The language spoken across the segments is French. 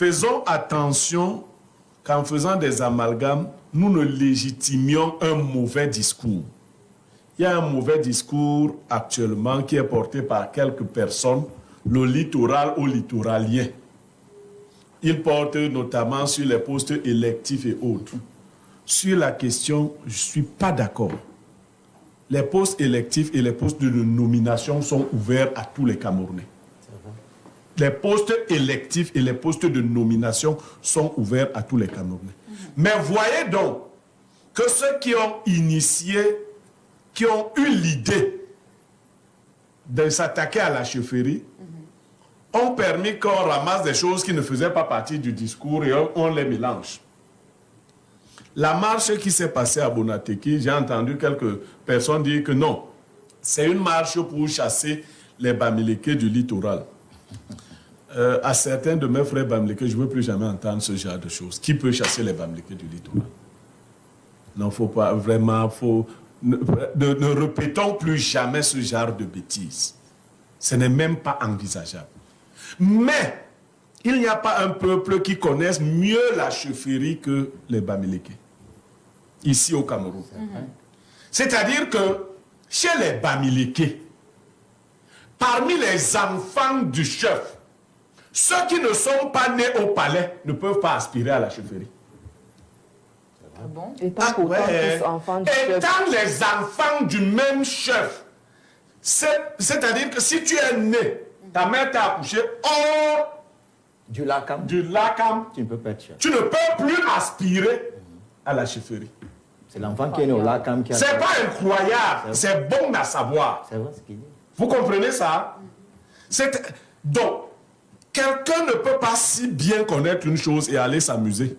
faisons attention qu'en faisant des amalgames, nous ne légitimions un mauvais discours. Il y a un mauvais discours actuellement qui est porté par quelques personnes, le littoral aux littoraliens. Il porte notamment sur les postes électifs et autres. Sur la question, je ne suis pas d'accord. Les postes électifs et les postes de nomination sont ouverts à tous les Camerounais. Les postes électifs et les postes de nomination sont ouverts à tous les Camerounais. Mais voyez donc que ceux qui ont initié, qui ont eu l'idée de s'attaquer à la chefferie, ont permis qu'on ramasse des choses qui ne faisaient pas partie du discours et on les mélange. La marche qui s'est passée à Bonateki, j'ai entendu quelques personnes dire que non, c'est une marche pour chasser les Bamileke du littoral. À certains de mes frères Bamileke, je ne veux plus jamais entendre ce genre de choses. Qui peut chasser les Bamileke du littoral? Non, il ne faut pas vraiment... Ne répétons plus jamais ce genre de bêtises. Ce n'est même pas envisageable. Mais il n'y a pas un peuple qui connaisse mieux la chefferie que les Bamileke, ici au Cameroun. C'est-à-dire que chez les Bamileke, parmi les enfants du chef, ceux qui ne sont pas nés au palais ne peuvent pas aspirer à la chefferie. Ah bon? Étant les enfants du même chef, c'est-à-dire que si tu es né, ta mère t'a accouché hors du Lakam, tu ne peux pas être chef. Tu ne peux plus aspirer à la chefferie. C'est l'enfant qui est né au Lakam qui a... C'est pas incroyable, c'est bon à savoir. C'est vrai ce qu'il dit. Vous comprenez ça? Donc, quelqu'un ne peut pas si bien connaître une chose et aller s'amuser.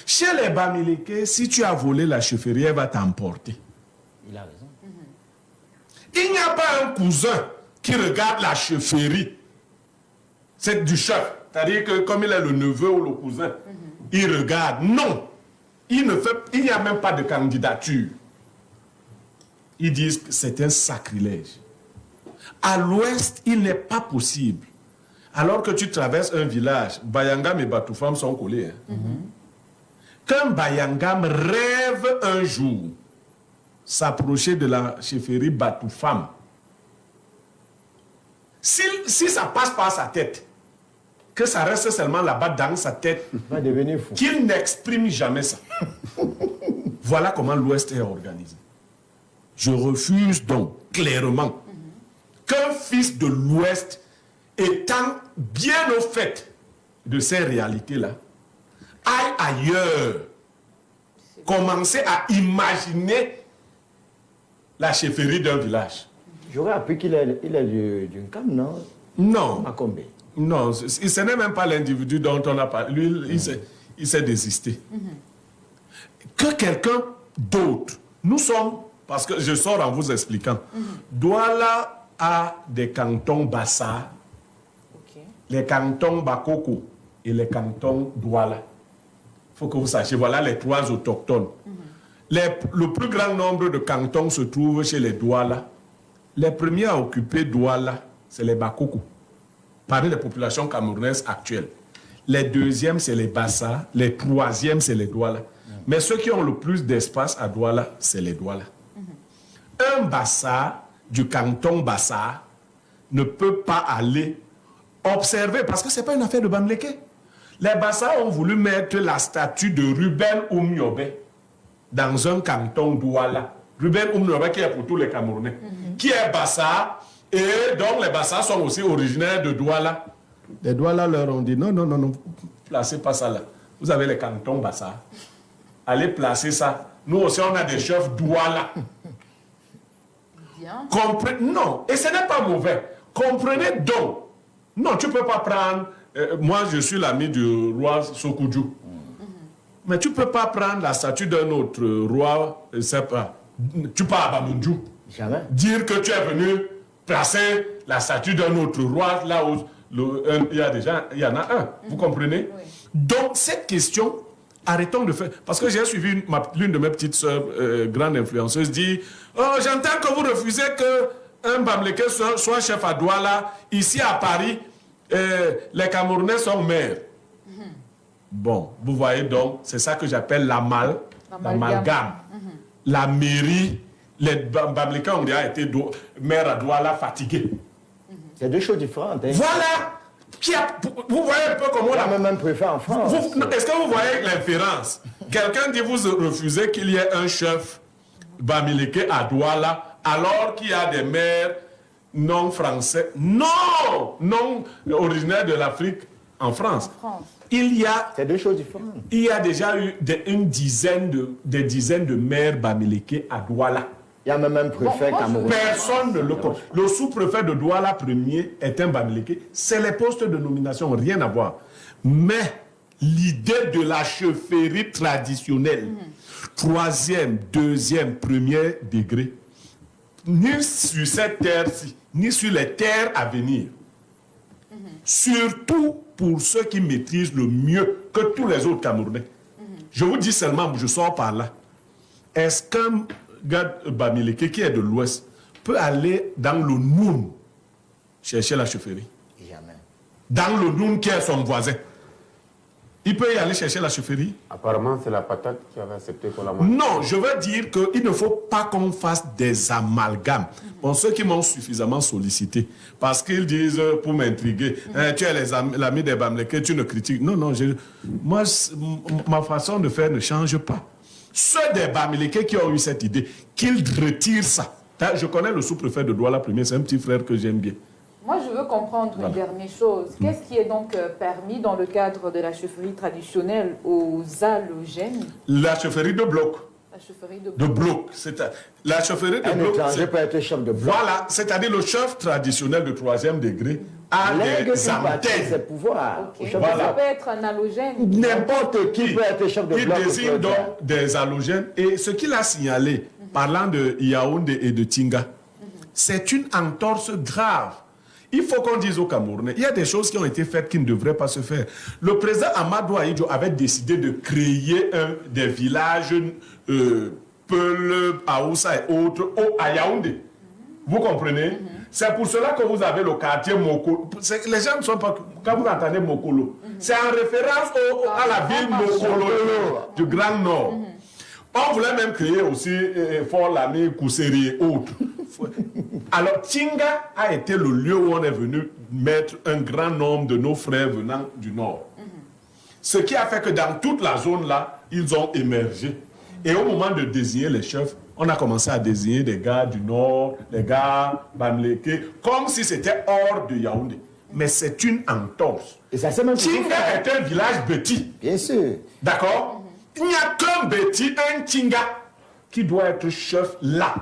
Chez les Bamileke, si tu as volé la chefferie, elle va t'emporter. Il a raison. Il n'y a pas un cousin qui regarde la chefferie. C'est du chef. C'est-à-dire que comme il est le neveu ou le cousin, il regarde. Non. Il n'y a même pas de candidature. Ils disent que c'est un sacrilège. À l'ouest, il n'est pas possible. Alors que tu traverses un village, Bayangam et Batoufam sont collés. Qu'un Bayangam rêve un jour s'approcher de la chefferie Batoufam, si ça passe par sa tête, que ça reste seulement là-bas dans sa tête, va devenir fou. Qu'il n'exprime jamais ça. Voilà comment l'Ouest est organisé. Je refuse donc clairement qu'un fils de l'Ouest, étant bien au fait de ces réalités-là, aille ailleurs, commencer à imaginer la chefferie d'un village. J'aurais appris qu'il est d'une cam, non? Non. À combien? Non, ce n'est même pas l'individu dont on a parlé. Lui, il s'est désisté. Que quelqu'un d'autre, nous sommes, parce que je sors en vous expliquant, Douala a des cantons Bassa, les cantons Bakoko et les cantons Douala. Il faut que vous sachiez, voilà les trois autochtones. Le plus grand nombre de cantons se trouve chez les Douala. Les premiers à occuper Douala, c'est les Bakoko, parmi les populations camerounaises actuelles. Les deuxièmes, c'est les Bassa. Les troisièmes, c'est les Douala. Mais ceux qui ont le plus d'espace à Douala, c'est les Douala. Un Bassa du canton Bassa ne peut pas aller observer, parce que ce n'est pas une affaire de Bamileke. Les Bassa ont voulu mettre la statue de Ruben Oumiobe dans un canton Douala. Ruben Oumiobe qui est pour tous les Camerounais, qui est Bassa, et donc les Bassa sont aussi originaires de Douala. Les Douala leur ont dit non, placez pas ça là. Vous avez les cantons Bassa. Allez placer ça. Nous aussi on a des chefs Douala. Non, et ce n'est pas mauvais. Comprenez donc. Non, tu ne peux pas prendre... moi, je suis l'ami du roi Sokoudjou. Mais tu ne peux pas prendre la statue d'un autre roi, tu pars à Bamundjou. Jamais. Dire que tu es venu placer la statue d'un autre roi, là où il y en a un. Vous comprenez? Oui. Donc, cette question, arrêtons de faire... Parce que j'ai suivi l'une de mes petites sœurs, grande influenceuse, dit « Oh, j'entends que vous refusez qu'un Bamileke soit chef à Douala, ici à Paris, les Camerounais sont maires. Bon, vous voyez donc, c'est ça que j'appelle l'amalgame. La mairie, les Bamileke ont déjà été maire à Douala fatigués. C'est deux choses différentes. Hein. Voilà! Vous voyez un peu comment... On même préfère en France. Est-ce que vous voyez l'inférence? Quelqu'un dit vous refusez qu'il y ait un chef Bamileke à Douala alors qu'il y a des maires non français, non originaires de l'Afrique en France. C'est deux choses différentes. Il y a déjà eu des dizaines de maires Bamileke à Douala. Il y a même un préfet camerounais. Personne ne le connaît. Le sous-préfet de Douala premier est un Bamileke. C'est les postes de nomination, rien à voir. Mais l'idée de la chefferie traditionnelle, troisième, deuxième, premier degré, ni sur cette terre-ci, ni sur les terres à venir, surtout pour ceux qui maîtrisent le mieux que tous les autres Camerounais. Je vous dis seulement, je sors par là. Est-ce qu'un gars Bamileke qui est de l'Ouest peut aller dans le Noun chercher la chefferie? Jamais. Dans le Noun qui est son voisin. Il peut y aller chercher la chefferie? Apparemment, c'est la patate qui avait accepté pour la main. Non, je veux dire qu'il ne faut pas qu'on fasse des amalgames. Bon, ceux qui m'ont suffisamment sollicité, parce qu'ils disent, pour m'intriguer, tu es l'ami des Bamileke, tu ne critiques. Non, moi, ma façon de faire ne change pas. Ceux des Bamileke qui ont eu cette idée, qu'ils retirent ça. Je connais le sous-préfet de Douala premier, c'est un petit frère que j'aime bien. Moi, je veux comprendre une dernière chose. Qu'est-ce qui est donc permis dans le cadre de la chefferie traditionnelle aux allogènes? La chefferie de bloc. La chefferie de bloc. La chefferie de bloc. Un étranger peut être chef de bloc. Voilà, c'est-à-dire le chef traditionnel de troisième degré a des antennes. Ses pouvoirs. Voilà. Ça peut être un allogène. N'importe qui peut être chef de bloc. Il désigne donc des halogènes. Et ce qu'il a signalé, parlant de Yaoundé et de Tinga, c'est une entorse grave. Il faut qu'on dise aux Camerounais, il y a des choses qui ont été faites qui ne devraient pas se faire. Le président Amadou Ahidjo avait décidé de créer des villages Peul, Aoussa et autres à Yaoundé. Vous comprenez? C'est pour cela que vous avez le quartier Mokolo. Les gens ne sont pas... Quand vous entendez Mokolo, c'est en référence à la ville Mokolo du Grand Nord. On voulait même créer aussi Fort Lamy, Kousseri et autres. Alors, Tinga a été le lieu où on est venu mettre un grand nombre de nos frères venant du Nord. Ce qui a fait que dans toute la zone-là, ils ont émergé. Et au moment de désigner les chefs, on a commencé à désigner des gars du Nord, des gars Bamileke, comme si c'était hors de Yaoundé. Mais c'est une entorse. Et ça, c'est même Tinga est un village petit. Bien sûr. D'accord? Il n'y a qu'un Béti, un Tinga, qui doit être chef là.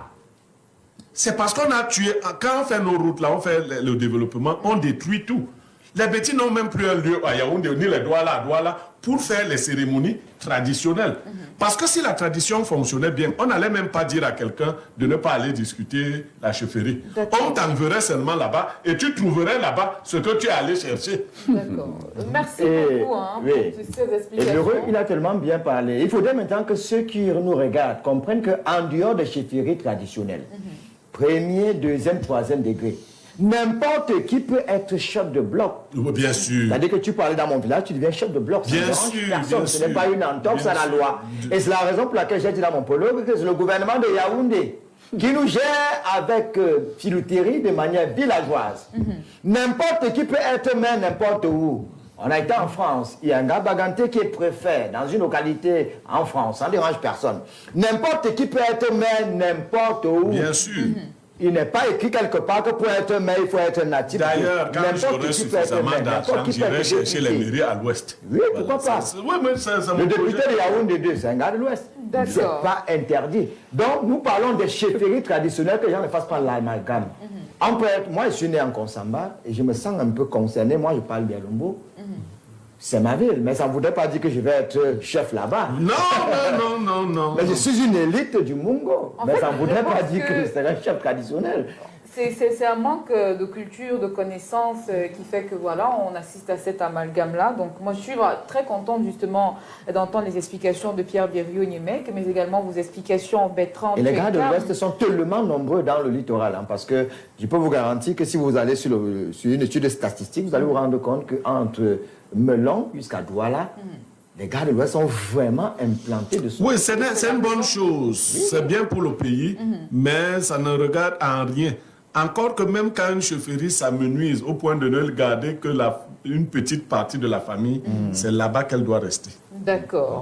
C'est parce qu'on a tué, quand on fait nos routes là, on fait le développement, on détruit tout. Les Bétis n'ont même plus un lieu à Yaoundé, ni les Douala à Douala, pour faire les cérémonies traditionnelles. Parce que si la tradition fonctionnait bien, on n'allait même pas dire à quelqu'un de ne pas aller discuter la chefferie. On t'enverrait seulement là-bas et tu trouverais là-bas ce que tu es allé chercher. D'accord. Merci beaucoup pour ces explications. Et l'heureux, il a tellement bien parlé. Il faudrait maintenant que ceux qui nous regardent comprennent qu'en dehors des chefferies traditionnelles, premier, deuxième, troisième degré, n'importe qui peut être chef de bloc. Bien sûr. C'est-à-dire que tu parlais dans mon village, tu deviens chef de bloc. Bien sûr. Personne. Ce n'est pas une entorse à la loi. Et c'est la raison pour laquelle j'ai dit dans mon prologue que c'est le gouvernement de Yaoundé qui nous gère avec filouterie de manière villageoise. N'importe qui peut être maire n'importe où. On a été en France, il y a un gars Baganté qui est préfet dans une localité en France, ça ne dérange personne. N'importe qui peut être maire n'importe où. Bien sûr. Il n'est pas écrit quelque part que pour être maire, il faut être natif. D'ailleurs, quand j'aurai suffisamment d'argent, j'irai chercher les mairies à l'ouest. Oui, pourquoi pas. Le député de Yaoundé 2, c'est un gars de l'ouest. C'est pas interdit. Donc, nous parlons des chefferies traditionnelles, que les gens ne fassent pas l'amalgame. Moi, je suis né en Konsamba et je me sens un peu concerné. Moi, je parle bien Lumbo. C'est ma ville, mais ça ne voudrait pas dire que je vais être chef là-bas. Non. Mais je suis une élite du Mungo. Mais ça ne voudrait pas dire que c'est un chef traditionnel. c'est un manque de culture, de connaissances qui fait que voilà, on assiste à cet amalgame-là. Donc moi, je suis très contente justement d'entendre les explications de Pierre Biriou-Niemek, mais également vos explications, Bertrand. Et les gars de l'Ouest sont tellement nombreux dans le littoral, hein, parce que je peux vous garantir que si vous allez sur une étude statistique, vous allez vous rendre compte qu'entre Melon jusqu'à Douala, les gars de l'Ouest sont vraiment implantés dessus. Oui, c'est une bonne chose. C'est bien pour le pays, mais ça ne regarde en rien. Encore que même quand une chefferie s'amenuise au point de ne garder que une petite partie de la famille, c'est là-bas qu'elle doit rester. D'accord.